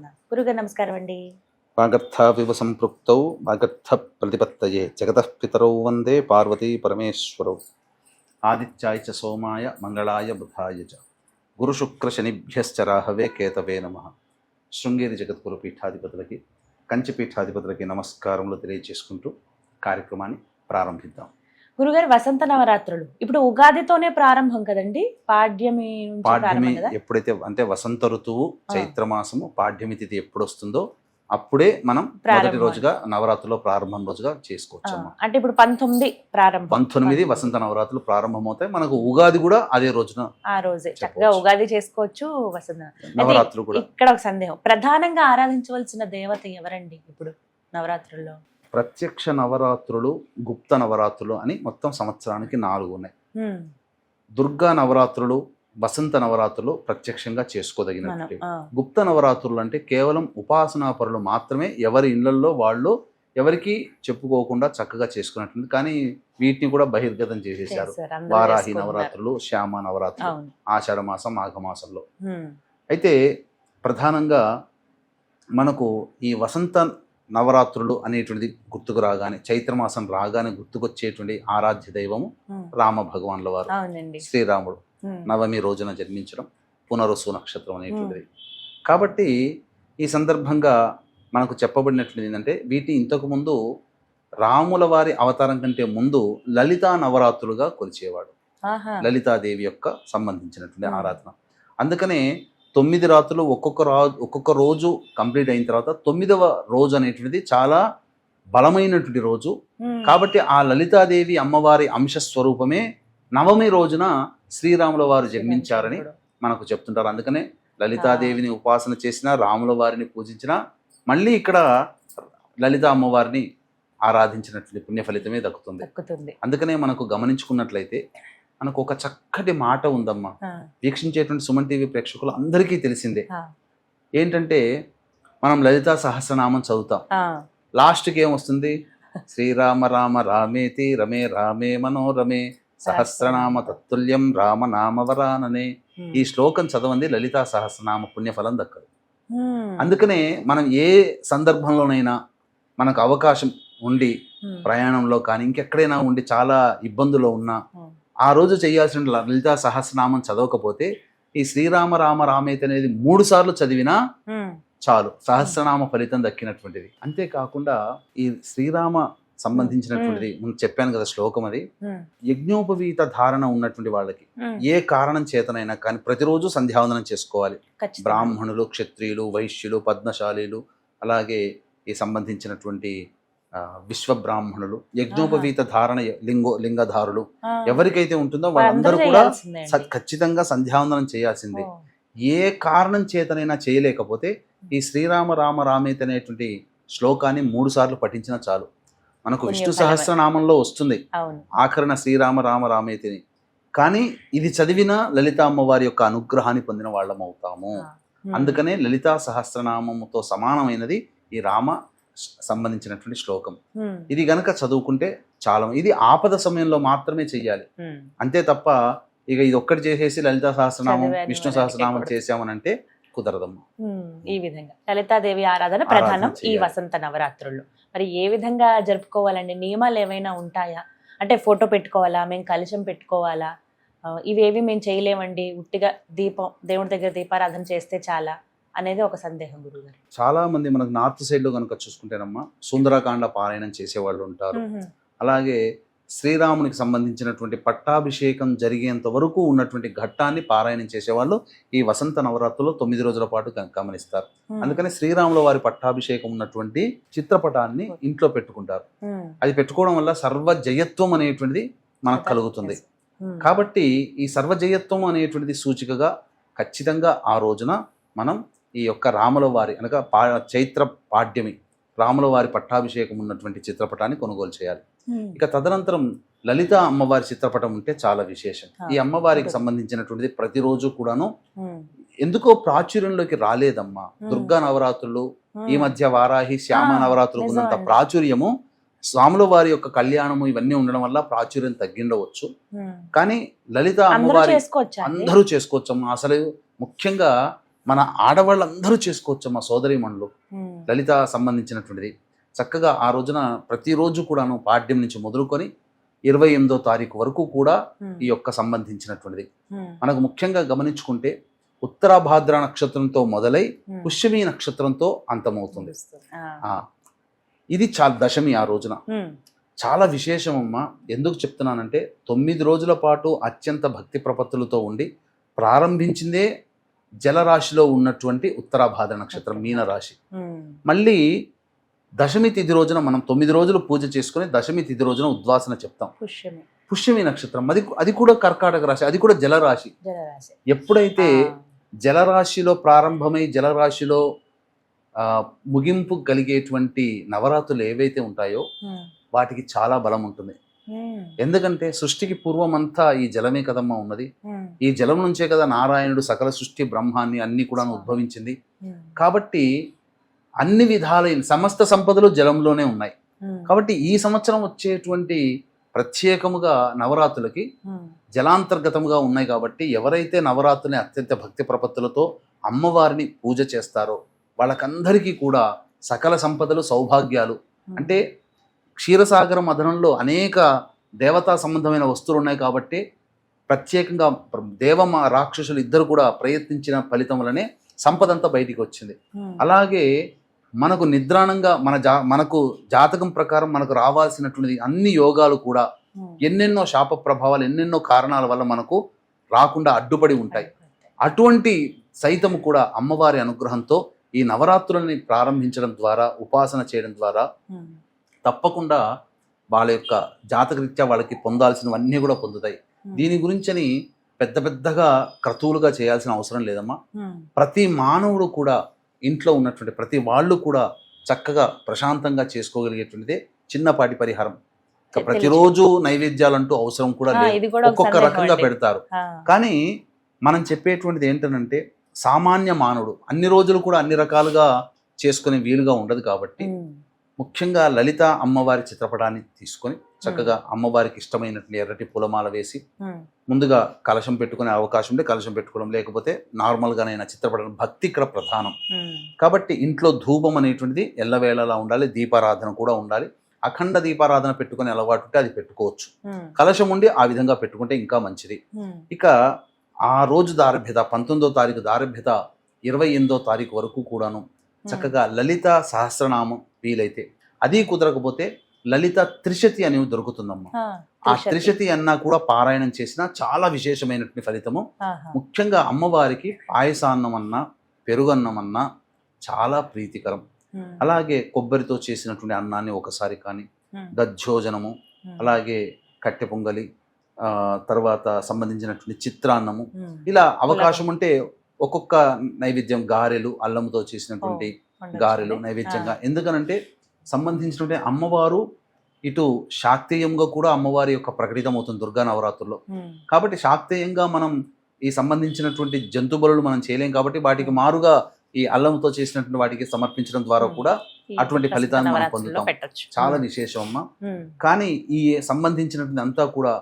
తెలుసుకుందాం. గురుగారు నమస్కారం అండి. వాగర్థావివ సంపృక్తౌ వాగర్థ ప్రతిపత్తయే జగతః పితరౌ వందే పార్వతీ పరమేశ్వరౌ ఆదిత్యాయ చ సోమాయ మంగళాయ బుధాయ చ గురుశుక్ర శనిభ్యశ్చ రాహవే కేతవే నమః. శృంగేరి జగద్గురు పీఠాధిపతులకి కంచి పీఠాధిపతులకి నమస్కారములు తెలియజేసుకుంటూ కార్యక్రమాన్ని ప్రారంభిద్దాం. గురుగారు వసంత నవరాత్రులు ఇప్పుడు ఉగాదితోనే ప్రారంభం కదండి? పాడ్యమి నుంచి పాడ్యమి ప్రారంభం కదా? ఎప్పుడైతే అంటే వసంత ఋతువు చైత్రమాసము పాడ్యమి తిథి ఎప్పుడొస్తుందో అప్పుడే మనం మొదటి రోజుగా నవరాత్రుల్లో ప్రారంభం రోజుగా చేసుకోవచ్చు. అంటే ఇప్పుడు 19 ప్రారంభం, 19 వసంత నవరాత్రులు ప్రారంభమవుతాయి. మనకు ఉగాది కూడా అదే రోజున ఆ రోజే చక్కగా ఉగాది చేసుకోవచ్చు. వసంత నవరాత్రులు కూడా. ఇక్కడ ఒక సందేహం, ప్రధానంగా ఆరాధించవలసిన దేవత ఎవరండి ఇప్పుడు నవరాత్రుల్లో? ప్రత్యక్ష నవరాత్రులు, గుప్త నవరాత్రులు అని మొత్తం సంవత్సరానికి 4 ఉన్నాయి. దుర్గా నవరాత్రులు, వసంత నవరాత్రులు ప్రత్యక్షంగా చేసుకోదగినట్టు. గుప్త నవరాత్రులు అంటే కేవలం ఉపాసనాపరులు మాత్రమే ఎవరి ఇళ్లలో వాళ్ళు ఎవరికి చెప్పుకోకుండా చక్కగా చేసుకున్నట్టుంది. కానీ వీటిని కూడా బహిర్గతం చేసేసారు. వారాహి నవరాత్రులు, శ్యామ నవరాత్రులు ఆషాఢ మాసం మాఘమాసంలో. అయితే ప్రధానంగా మనకు ఈ వసంత నవరాత్రులు అనేటువంటిది గుర్తుకు రాగానే, చైత్రమాసం రాగానే గుర్తుకొచ్చేటువంటి ఆరాధ్య దైవము రామ భగవాన్ల వారు. శ్రీరాముడు నవమి రోజున జన్మించడం, పునరుసు నక్షత్రం అనేటువంటిది. కాబట్టి ఈ సందర్భంగా మనకు చెప్పబడినటువంటిది ఏంటంటే, వీటిని ఇంతకు ముందు రాముల వారి అవతారం కంటే ముందు లలితా నవరాత్రులుగా కొలిచేవాడు. లలితాదేవి యొక్క సంబంధించినటువంటి ఆరాధన. అందుకనే 9 రాత్రులు ఒక్కొక్క రోజు కంప్లీట్ అయిన తర్వాత 9వ రోజు అనేటువంటిది చాలా బలమైనటువంటి రోజు. కాబట్టి ఆ లలితాదేవి అమ్మవారి అంశస్వరూపమే నవమి రోజున శ్రీరాముల వారు జన్మించారని మనకు చెప్తుంటారు. అందుకనే లలితాదేవిని ఉపాసన చేసిన, రాముల వారిని పూజించిన, మళ్ళీ ఇక్కడ లలిత అమ్మవారిని ఆరాధించినటువంటి పుణ్య ఫలితమే దక్కుతుంది. అందుకనే మనకు గమనించుకున్నట్లయితే మనకు ఒక చక్కటి మాట ఉందమ్మా. వీక్షించేటువంటి సుమన్ టీవీ ప్రేక్షకులు అందరికీ తెలిసిందే. ఏంటంటే మనం లలితా సహస్రనామం చదువుతాం, లాస్ట్కి ఏమొస్తుంది? శ్రీరామ రామ రామేతి రమే రామే మనోరమే సహస్రనామ తత్తుల్యం రామనామవరాననే. ఈ శ్లోకం చదవండి, లలితా సహస్రనామ పుణ్యఫలం దక్కదు. అందుకనే మనం ఏ సందర్భంలోనైనా మనకు అవకాశం ఉండి, ప్రయాణంలో కానీ ఇంకెక్కడైనా ఉండి చాలా ఇబ్బందులో ఉన్నా, ఆ రోజు చేయాల్సిన లలితా సహస్రనామం చదవకపోతే ఈ శ్రీరామ రామ రామేతి అనేది 3 సార్లు చదివినా చాలు, సహస్రనామ ఫలితం దక్కినటువంటిది. అంతేకాకుండా ఈ శ్రీరామ సంబంధించినటువంటిది చెప్పాను కదా శ్లోకం, అది యజ్ఞోపవీత ధారణ ఉన్నటువంటి వాళ్ళకి ఏ కారణం చేతనైనా కానీ ప్రతిరోజు సంధ్యావందనం చేసుకోవాలి. బ్రాహ్మణులు, క్షత్రియులు, వైశ్యులు, పద్మశాలీలు, అలాగే ఈ సంబంధించినటువంటి విశ్వబ్రాహ్మణులు, యజ్ఞోపవీత ధారణ లింగధారులు ఎవరికైతే ఉంటుందో వాళ్ళందరూ కూడా ఖచ్చితంగా సంధ్యావందనం చేయాల్సిందే. ఏ కారణం చేతనైనా చేయలేకపోతే ఈ శ్రీరామ రామ రామేతి అనేటువంటి శ్లోకాన్ని 3 సార్లు పఠించినా చాలు. మనకు విష్ణు సహస్రనామంలో వస్తుంది ఆఖరణ శ్రీరామ రామ రామేతిని, కానీ ఇది చదివిన లలిత అమ్మవారి యొక్క అనుగ్రహాన్ని పొందిన వాళ్ళం అవుతాము. అందుకనే లలితా సహస్రనామముతో సమానమైనది ఈ రామ సంబంధించినటువంటి శ్లోకం. ఇది గనక చదువుకుంటే చాలా, ఇది ఆపద సమయంలో మాత్రమే చెయ్యాలి. అంతే తప్ప ఇక ఇది ఒక్కటి చేసేసి లలితా సహస్రనామం, విష్ణు సహస్రనామం చేసామనంటే కుదరదమ్మా. ఈ విధంగా లలితాదేవి ఆరాధన ప్రధానం ఈ వసంత నవరాత్రుల్లో. మరి ఏ విధంగా జరుపుకోవాలండి? నియమాలు ఏమైనా ఉంటాయా? అంటే ఫోటో పెట్టుకోవాలా, మేము కలశం పెట్టుకోవాలా, ఇవేవి మేము చేయలేమండి, ఉట్టిగా దీపం, దేవుడి దగ్గర దీపారాధన చేస్తే చాలా అనేది ఒక సందేహం గురుగారు. చాలా మంది మనకు నార్త్ సైడ్ లో కనుక చూసుకుంటేనమ్మా సుందరకాండ పారాయణం చేసేవాళ్ళు ఉంటారు. అలాగే శ్రీరామునికి సంబంధించినటువంటి పట్టాభిషేకం జరిగేంత వరకు ఉన్నటువంటి ఘట్టాన్ని పారాయణం చేసేవాళ్ళు ఈ వసంత నవరాత్రుల్లో 9 రోజుల పాటు గమనిస్తారు. అందుకని శ్రీరాముల వారి పట్టాభిషేకం ఉన్నటువంటి చిత్రపటాన్ని ఇంట్లో పెట్టుకుంటారు. అది పెట్టుకోవడం వల్ల సర్వజయత్వం అనేటువంటిది మనకు కలుగుతుంది. కాబట్టి ఈ సర్వజయత్వం అనేటువంటిది సూచికగా ఖచ్చితంగా ఆ రోజున మనం ఈ యొక్క రాముల వారి అనగా చైత్ర పాడ్యమి రాముల వారి పట్టాభిషేకం ఉన్నటువంటి చిత్రపటాన్ని కొనుగోలు చేయాలి. ఇక తదనంతరం లలిత అమ్మవారి చిత్రపటం ఉంటే చాలా విశేషం. ఈ అమ్మవారికి సంబంధించినటువంటిది ప్రతిరోజు కూడాను ఎందుకో ప్రాచుర్యంలోకి రాలేదమ్మా. దుర్గా నవరాత్రులు, ఈ మధ్య వారాహి, శ్యామ నవరాత్రులు ఉన్నంత ప్రాచుర్యము స్వాముల వారి యొక్క కళ్యాణము ఇవన్నీ ఉండడం వల్ల ప్రాచుర్యం తగ్గిండవచ్చు. కానీ లలిత అమ్మవారి అందరూ చేసుకోవచ్చమ్మా. అసలు ముఖ్యంగా మన ఆడవాళ్ళందరూ చేసుకోవచ్చు మా సోదరీమణులు. లలిత సంబంధించినటువంటిది చక్కగా ఆ రోజున ప్రతిరోజు కూడాను పాడ్యం నుంచి మొదలుకొని 28వ తారీఖు వరకు కూడా ఈ యొక్క సంబంధించినటువంటిది. మనకు ముఖ్యంగా గమనించుకుంటే ఉత్తరాభాద్ర నక్షత్రంతో మొదలై పుష్యమి నక్షత్రంతో అంతమవుతుంది. ఇది చాలా దశమి ఆ రోజున చాలా విశేషమమ్మా. ఎందుకు చెప్తున్నానంటే 9 రోజుల పాటు అత్యంత భక్తి ప్రపత్తులతో ఉండి ప్రారంభించిందే జలరాశిలో ఉన్నటువంటి ఉత్తరాభాద్ర నక్షత్రం మీనరాశి. మళ్ళీ దశమి తిథి రోజున మనం 9 రోజులు పూజ చేసుకుని దశమి తిథి రోజున ఉద్వాసన చెప్తాం. పుష్యమి నక్షత్రం అది కూడా కర్కాటక రాశి, అది కూడా జలరాశి. ఎప్పుడైతే జలరాశిలో ప్రారంభమై జలరాశిలో ముగింపు కలిగేటువంటి నవరాత్రులు ఏవైతే ఉంటాయో వాటికి చాలా బలం ఉంటుంది. ఎందుకంటే సృష్టికి పూర్వమంతా ఈ జలమే కదమ్మా ఉన్నది. ఈ జలం నుంచే కదా నారాయణుడు సకల సృష్టి బ్రహ్మాన్ని అన్ని కూడా ఉద్భవించింది. కాబట్టి అన్ని విధాలైన సమస్త సంపదలు జలంలోనే ఉన్నాయి. కాబట్టి ఈ సంవత్సరం వచ్చేటువంటి ప్రత్యేకముగా నవరాత్రులకి జలాంతర్గతముగా ఉన్నాయి. కాబట్టి ఎవరైతే నవరాత్రుని అత్యంత భక్తి ప్రపత్తులతో అమ్మవారిని పూజ చేస్తారో వాళ్ళకందరికీ కూడా సకల సంపదలు సౌభాగ్యాలు. అంటే క్షీరసాగర మదనంలో అనేక దేవతా సంబంధమైన వస్తువులు ఉన్నాయి కాబట్టి ప్రత్యేకంగా దేవమ రాక్షసులు ఇద్దరు కూడా ప్రయత్నించిన ఫలితం వలనే సంపద అంతా బయటికి వచ్చింది. అలాగే మనకు నిద్రాణంగా మనకు జాతకం ప్రకారం మనకు రావాల్సినటువంటి అన్ని యోగాలు కూడా ఎన్నెన్నో శాప ప్రభావాలు ఎన్నెన్నో కారణాల వల్ల మనకు రాకుండా అడ్డుపడి ఉంటాయి. అటువంటి సైతము కూడా అమ్మవారి అనుగ్రహంతో ఈ నవరాత్రులని ప్రారంభించడం ద్వారా ఉపాసన చేయడం ద్వారా తప్పకుండా వాళ్ళ యొక్క జాతకరీత్యా వాళ్ళకి పొందాల్సినవన్నీ కూడా పొందుతాయి. దీని గురించని పెద్దగా క్రతువులుగా చేయాల్సిన అవసరం లేదమ్మా. ప్రతి మానవుడు కూడా ఇంట్లో ఉన్నటువంటి ప్రతి వాళ్ళు కూడా చక్కగా ప్రశాంతంగా చేసుకోగలిగేటువంటిదే చిన్నపాటి పరిహారం. ప్రతిరోజు నైవేద్యాలంటూ అవసరం కూడా లేదు, ఒక్కొక్క రకంగా పెడతారు. కానీ మనం చెప్పేటువంటిది ఏంటంటే సామాన్య మానవుడు అన్ని రోజులు కూడా అన్ని రకాలుగా చేసుకునే వీలుగా ఉండదు. కాబట్టి ముఖ్యంగా లలిత అమ్మవారి చిత్రపటాన్ని తీసుకొని చక్కగా అమ్మవారికి ఇష్టమైనటువంటి ఎర్రటి పూలమాల వేసి ముందుగా కలశం పెట్టుకునే అవకాశం ఉంటే కలశం పెట్టుకోవడం, లేకపోతే నార్మల్గానైనా చిత్రపటం. భక్తి ఇక్కడ ప్రధానం కాబట్టి ఇంట్లో ధూపం అనేటువంటిది ఎల్లవేళలా ఉండాలి, దీపారాధన కూడా ఉండాలి. అఖండ దీపారాధన పెట్టుకునే అలవాటు ఉంటే అది పెట్టుకోవచ్చు, కలశం ఉండి ఆ విధంగా పెట్టుకుంటే ఇంకా మంచిది. ఇక ఆ రోజు దారభ్యత 19వ తారీఖు దారభ్యత 28వ తారీఖు వరకు కూడాను చక్కగా లలిత సహస్రనామం వీలైతే, అది కుదరకపోతే లలిత త్రిశతి అనేవి దొరుకుతుందమ్మా. ఆ త్రిశతి అన్నా కూడా పారాయణం చేసినా చాలా విశేషమైనటువంటి ఫలితము. ముఖ్యంగా అమ్మవారికి పాయసాన్నం అన్నా పెరుగన్నం అన్నా చాలా ప్రీతికరం. అలాగే కొబ్బరితో చేసినటువంటి అన్నాన్ని ఒకసారి కానీ, దధ్యోజనము, అలాగే కట్టె పొంగలి, తర్వాత సంబంధించినటువంటి చిత్రాన్నము, ఇలా అవకాశం ఉంటే ఒక్కొక్క నైవేద్యం గారెలు, అల్లంతో చేసినటువంటి గారెలు నైవేద్యంగా. ఎందుకనంటే సంబంధించినటువంటి అమ్మవారు ఇటు శాక్తేయంగా కూడా అమ్మవారి యొక్క ప్రకటితం అవుతుంది దుర్గా నవరాత్రుల్లో. కాబట్టి శాక్తేయంగా మనం ఈ సంబంధించినటువంటి జంతు బలులు మనం చేయలేం. కాబట్టి వాటికి మారుగా ఈ అల్లంతో చేసినటువంటి వాటికి సమర్పించడం ద్వారా కూడా అటువంటి ఫలితాన్ని మనం పొందుతాం. చాలా విశేషం అమ్మా. కానీ ఈ సంబంధించినటువంటి అంతా కూడా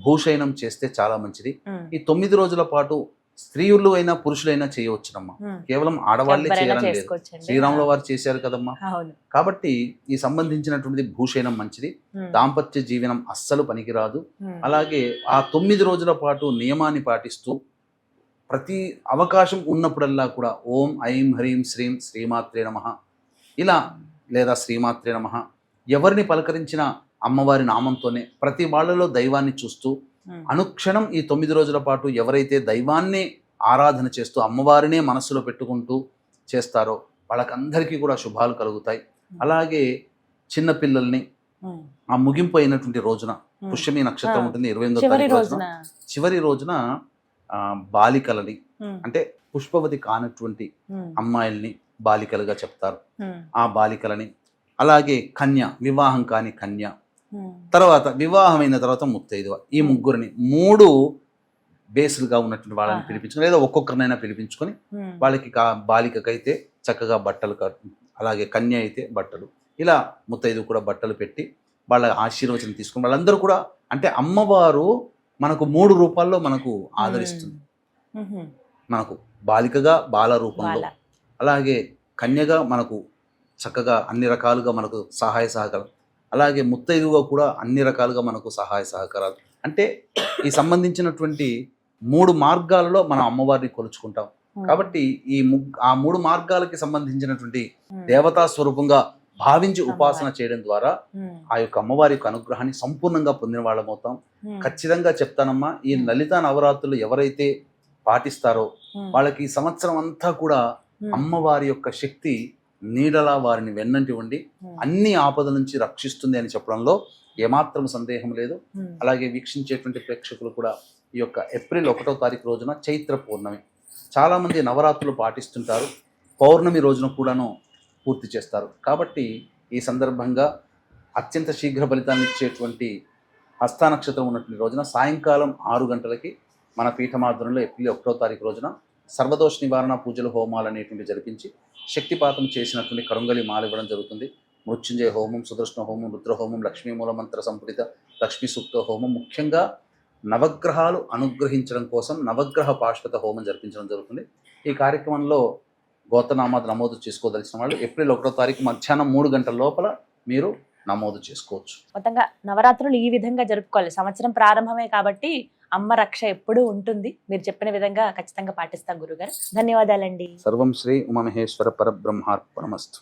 భూషయనం చేస్తే చాలా మంచిది. ఈ 9 రోజుల పాటు స్త్రీలు అయినా పురుషులైనా చేయవచ్చునమ్మా. కేవలం ఆడవాళ్ళే చేయాలని లేదు, శ్రీరాముల వారు చేశారు కదమ్మా. కాబట్టి ఈ సంబంధించినటువంటిది భూషయనం మంచిది. దాంపత్య జీవనం అస్సలు పనికిరాదు. అలాగే ఆ 9 రోజుల పాటు నియమాన్ని పాటిస్తూ ప్రతి అవకాశం ఉన్నప్పుడల్లా కూడా ఓం ఐం హ్రీం శ్రీం శ్రీమాత్రే నమః ఇలా, లేదా శ్రీమాత్రే నమః ఎవరిని పలకరించిన అమ్మవారి నామంతోనే ప్రతి వాళ్ళలో దైవాన్ని చూస్తూ అనుక్షణం ఈ 9 రోజుల పాటు ఎవరైతే దైవాన్ని ఆరాధన చేస్తూ అమ్మవారినే మనస్సులో పెట్టుకుంటూ చేస్తారో వాళ్ళకందరికీ కూడా శుభాలు కలుగుతాయి. అలాగే చిన్నపిల్లల్ని ఆ ముగింపు అయినటువంటి రోజున పుష్యమి నక్షత్రం ఉంటుంది 28వ తారీఖు రోజున, చివరి రోజున బాలికలని అంటే పుష్పవతి కానటువంటి అమ్మాయిల్ని బాలికలుగా చెప్తారు. ఆ బాలికలని, అలాగే కన్య, వివాహం కాని కన్య, తర్వాత వివాహమైన తర్వాత ముత్తైదువ, ఈ ముగ్గురిని 3 బేసులుగా ఉన్నటువంటి వాళ్ళని పిలిపించుకుని, లేదా ఒక్కొక్కరినైనా పిలిపించుకొని వాళ్ళకి బాలికకైతే చక్కగా బట్టలు, అలాగే కన్య అయితే బట్టలు, ఇలా ముత్తైదు కూడా బట్టలు పెట్టి వాళ్ళ ఆశీర్వచనం తీసుకుని వాళ్ళందరూ కూడా, అంటే అమ్మవారు మనకు 3 రూపాల్లో మనకు ఆదరిస్తుంది. మనకు బాలికగా బాల రూపంలో, బాల. అలాగే కన్యగా మనకు చక్కగా అన్ని రకాలుగా మనకు సహాయ సహకారం, అలాగే ముత్తైదుగా కూడా అన్ని రకాలుగా మనకు సహాయ సహకారాలు. అంటే ఈ సంబంధించినటువంటి 3 మార్గాలలో మనం అమ్మవారిని కొలుచుకుంటాం. కాబట్టి ఆ 3 మార్గాలకి సంబంధించినటువంటి దేవతా స్వరూపంగా భావించి ఉపాసన చేయడం ద్వారా ఆ యొక్క అమ్మవారి యొక్క అనుగ్రహాన్ని సంపూర్ణంగా పొందిన వాళ్ళమవుతాం. ఖచ్చితంగా చెప్తానమ్మా, ఈ లలితా నవరాత్రులు ఎవరైతే పాటిస్తారో వాళ్ళకి ఈ సంవత్సరం అంతా కూడా అమ్మవారి యొక్క శక్తి నీడలా వారిని వెన్నంటి ఉండి అన్ని ఆపద నుంచి రక్షిస్తుంది అని చెప్పడంలో ఏమాత్రం సందేహం లేదు. అలాగే వీక్షించేటువంటి ప్రేక్షకులు కూడా ఈ యొక్క ఏప్రిల్ 1వ తారీఖు రోజున చైత్ర పౌర్ణమి, చాలామంది నవరాత్రులు పాటిస్తుంటారు, పౌర్ణమి రోజున కూడాను పూర్తి చేస్తారు. కాబట్టి ఈ సందర్భంగా అత్యంత శీఘ్ర ఫలితాన్ని ఇచ్చేటువంటి హస్త నక్షత్రం ఉన్నటువంటి రోజున సాయంకాలం 6 గంటలకి మన పీఠమాధ్వర్యంలో ఏప్రిల్ 1వ తారీఖు రోజున సర్వదోష నివారణ పూజలు హోమాలు అనేటువంటి జరిపించి శక్తిపాతం చేసినటువంటి కరుంగలి మాల ఇవ్వడం జరుగుతుంది. మృత్యుంజయ హోమం, సుదర్శన హోమం, రుద్రహోమం, లక్ష్మీ మూలమంత్ర సంపుటిత లక్ష్మీ సూక్త హోమం, ముఖ్యంగా నవగ్రహాలు అనుగ్రహించడం కోసం నవగ్రహ పాశ్వత హోమం జరిపించడం జరుగుతుంది. ఈ కార్యక్రమంలో గోత్రనామాలు నమోదు చేసుకోదలిచిన వాళ్ళు ఏప్రిల్ 1వ తారీఖు మధ్యాహ్నం 3 గంటల లోపల మీరు నమోదు చేసుకోవచ్చు. మొత్తంగా నవరాత్రులు ఈ విధంగా జరుపుకోవాలి. సంవత్సరం ప్రారంభమే కాబట్టి అమ్మ రక్ష ఎప్పుడూ ఉంటుంది. మీరు చెప్పిన విధంగా ఖచ్చితంగా పాటిస్తాం గురుగారు. ధన్యవాదాలండి. సర్వం శ్రీ ఉమామహేశ్వర పరబ్రహ్మార్పణమస్తు.